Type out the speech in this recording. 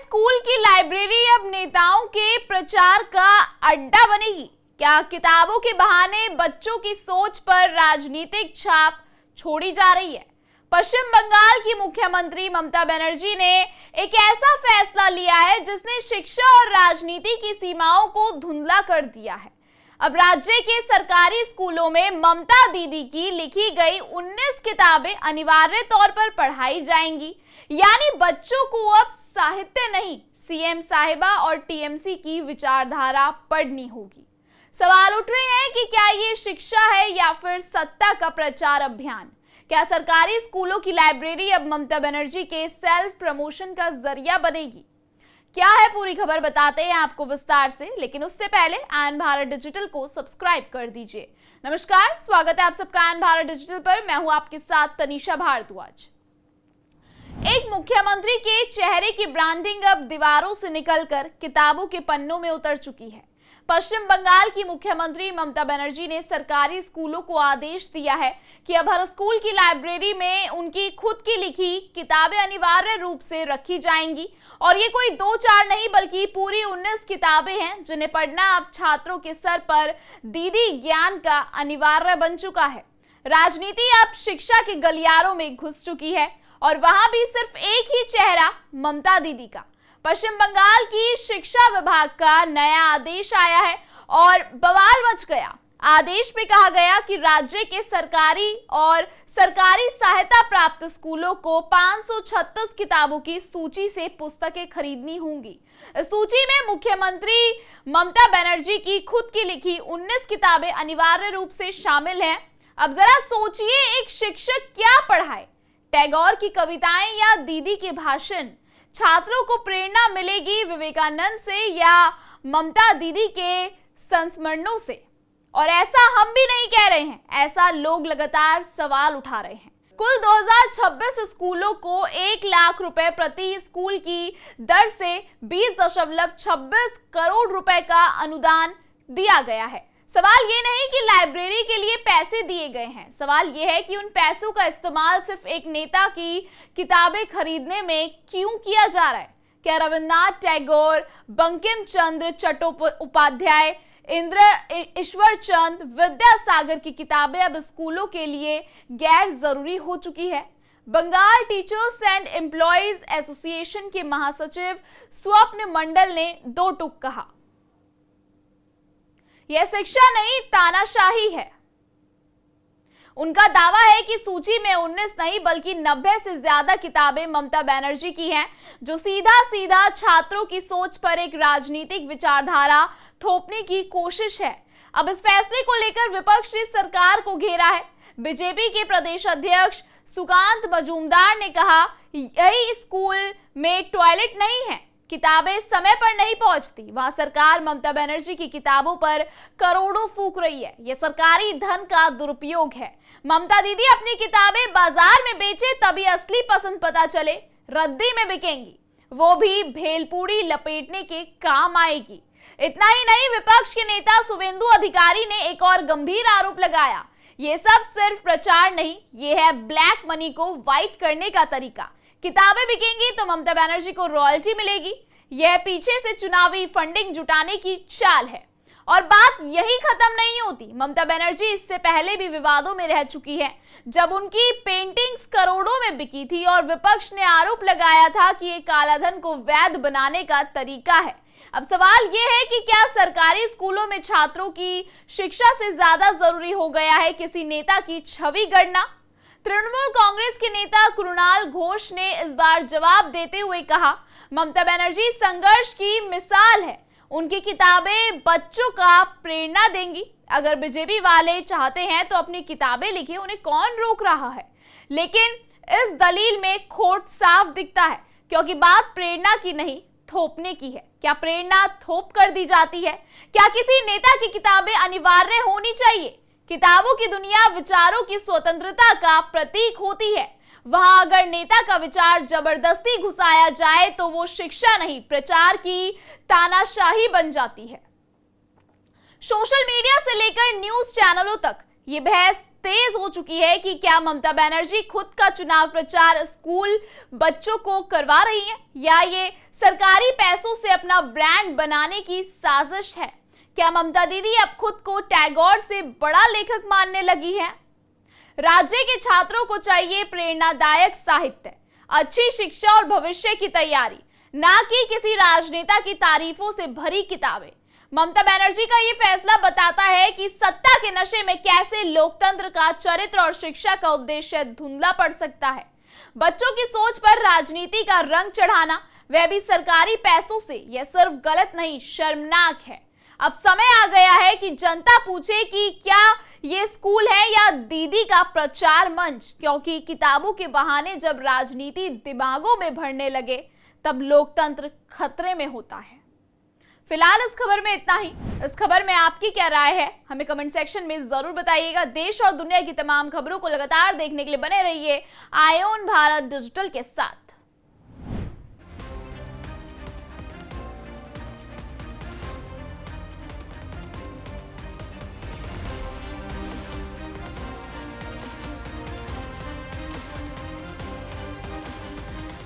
School की library अब नेताओं के प्रचार का अड्डा बनेगी? क्या किताबों के बहाने बच्चों की सोच पर राजनीतिक छाप छोड़ी जा रही है? पश्चिम बंगाल की मुख्यमंत्री ममता बनर्जी ने एक ऐसा फैसला लिया है जिसने शिक्षा और राजनीति की सीमाओं को धुंधला कर दिया है। अब राज्य के सरकारी स्कूलों में ममता दीदी की लिखी गई 19 किताबें अनिवार्य तौर पर पढ़ाई जाएंगी। यानी बच्चों को अब साहित्य नहीं, सीएम साहिबा और टीएमसी की विचारधारा पढ़नी होगी। सवाल उठ रहे हैं कि क्या ये शिक्षा है या फिर सत्ता का प्रचार अभियान? क्या सरकारी स्कूलों की लाइब्रेरी अब ममता बनर्जी के सेल्फ प्रमोशन का जरिया बनेगी? क्या है पूरी खबर बताते हैं आपको विस्तार से, लेकिन उससे पहले आयन भारत डिजिटल को सब्सक्राइब कर दीजिए। नमस्कार, स्वागत है आप सबका आयन भारत डिजिटल पर। मैं हूं आपके साथ तनीषा भारद्वाज। एक मुख्यमंत्री के चेहरे की ब्रांडिंग अब दीवारों से निकलकर किताबों के पन्नों में उतर चुकी है। पश्चिम बंगाल की मुख्यमंत्री ममता बनर्जी ने सरकारी स्कूलों को आदेश दिया है कि अब हर स्कूल की लाइब्रेरी में उनकी खुद की लिखी किताबें अनिवार्य रूप से रखी जाएंगी। और ये कोई 2-4 नहीं बल्कि पूरी 19 किताबें हैं जिन्हें पढ़ना अब छात्रों के सर पर दीदी ज्ञान का अनिवार्य बन चुका है। राजनीति अब शिक्षा के गलियारों में घुस चुकी है और वहां भी सिर्फ एक ही चेहरा, ममता दीदी का। पश्चिम बंगाल की शिक्षा विभाग का नया आदेश आया है और बवाल मच गया। आदेश में कहा गया कि राज्य के सरकारी और सरकारी सहायता प्राप्त स्कूलों को 536 किताबों की सूची से पुस्तकें खरीदनी होंगी। इस सूची में मुख्यमंत्री ममता बनर्जी की खुद की लिखी 19 किताबें अनिवार्य रूप से शामिल हैं। अब जरा सोचिए, एक शिक्षक क्या पढ़ाए? टैगोर की कविताएं या दीदी के भाषण? छात्रों को प्रेरणा मिलेगी विवेकानंद से या ममता दीदी के संस्मरणों से? और ऐसा हम भी नहीं कह रहे हैं, ऐसा लोग लगातार सवाल उठा रहे हैं। कुल 2026 स्कूलों को 1 लाख रुपए प्रति स्कूल की दर से 20.26 करोड़ रुपए का अनुदान दिया गया है। सवाल ये नहीं कि लाइब्रेरी के लिए पैसे दिए गए हैं, सवाल ये है कि उन पैसों का इस्तेमाल सिर्फ एक नेता की किताबें खरीदने में क्यों किया जा रहा है? क्या रविन्द्रनाथ टैगोर, बंकिम चंद्र चट्टोपाध्याय, ईश्वर चंद, विद्यासागर की किताबें अब स्कूलों के लिए गैर जरूरी हो चुकी है? Bengal teachers and employees association के महासचिव स्वप्न मंडल ने 2 टूक कहा, यह शिक्षा नहीं तानाशाही है। उनका दावा है कि सूची में 19 नहीं बल्कि 90 से ज्यादा किताबें ममता बनर्जी की हैं, जो सीधा सीधा छात्रों की सोच पर एक राजनीतिक विचारधारा थोपने की कोशिश है। अब इस फैसले को लेकर विपक्ष ने सरकार को घेरा है। बीजेपी के प्रदेश अध्यक्ष सुकांत मजूमदार ने कहा, यही स्कूल में टॉयलेट नहीं है, किताबें समय पर नहीं पहुंचती, वहां सरकार ममता बनर्जी की किताबों पर करोड़ों फूंक रही है। यह सरकारी धन का दुरुपयोग है। ममता दीदी अपनी किताबें बाजार में बेचे तभी असली पसंद पता चले, रद्दी में बिकेंगी, वो भी भेलपूरी लपेटने के काम आएगी। इतना ही नहीं, विपक्ष के नेता शुभेंदु अधिकारी ने एक और गंभीर आरोप लगाया, ये सब सिर्फ प्रचार नहीं, ये है ब्लैक मनी को व्हाइट करने का तरीका। किताबें बिकेंगी तो ममता बनर्जी को रॉयल्टी मिलेगी, यह पीछे से चुनावी फंडिंग जुटाने की चाल है। और बात यही खत्म नहीं होती। ममता बनर्जी इससे पहले भी विवादों में रह चुकी है, जब उनकी पेंटिंग्स करोड़ों में बिकी थी और विपक्ष ने आरोप लगाया था कि ये कालाधन को वैध बनाने का तरीका है। अब सवाल यह है कि क्या सरकारी स्कूलों में छात्रों की शिक्षा से ज्यादा जरूरी हो गया है किसी नेता की छवि गढ़ना? तृणमूल कांग्रेस के नेता कृणाल घोष ने इस बार जवाब देते हुए कहा, ममता बनर्जी संघर्ष की मिसाल है, उनकी किताबें बच्चों का प्रेरणा देंगी। अगर बीजेपी वाले चाहते हैं तो अपनी किताबें लिखें, उन्हें कौन रोक रहा है? लेकिन इस दलील में खोट साफ दिखता है, क्योंकि बात प्रेरणा की नहीं, थोपने की है। क्या प्रेरणा थोप कर दी जाती है? क्या किसी नेता की किताबें अनिवार्य होनी चाहिए? किताबों की दुनिया विचारों की स्वतंत्रता का प्रतीक होती है। वहां अगर नेता का विचार जबरदस्ती घुसाया जाए तो वो शिक्षा नहीं, प्रचार की तानाशाही बन जाती है। सोशल मीडिया से लेकर न्यूज चैनलों तक ये बहस तेज हो चुकी है कि क्या ममता बनर्जी खुद का चुनाव प्रचार स्कूल बच्चों को करवा रही हैं या ये सरकारी पैसों से अपना ब्रांड बनाने की साजिश है? क्या ममता दीदी अब खुद को टैगोर से बड़ा लेखक मानने लगी है? राज्य के छात्रों को चाहिए प्रेरणादायक साहित्य, अच्छी शिक्षा और भविष्य की तैयारी, ना कि किसी राजनेता की तारीफों से भरी किताबें। ममता बनर्जी का ये फैसला बताता है कि सत्ता के नशे में कैसे लोकतंत्र का चरित्र और शिक्षा का उद्देश्य धुंधला पड़ सकता है। बच्चों की सोच पर राजनीति का रंग चढ़ाना, वह भी सरकारी पैसों से, यह सिर्फ गलत नहीं, शर्मनाक है। अब समय आ गया है कि जनता पूछे कि क्या ये स्कूल है या दीदी का प्रचार मंच, क्योंकि किताबों के बहाने जब राजनीति दिमागों में भरने लगे तब लोकतंत्र खतरे में होता है। फिलहाल इस खबर में इतना ही। इस खबर में आपकी क्या राय है, हमें कमेंट सेक्शन में जरूर बताइएगा। देश और दुनिया की तमाम खबरों को लगातार देखने के लिए बने रहिए आयोन भारत डिजिटल के साथ।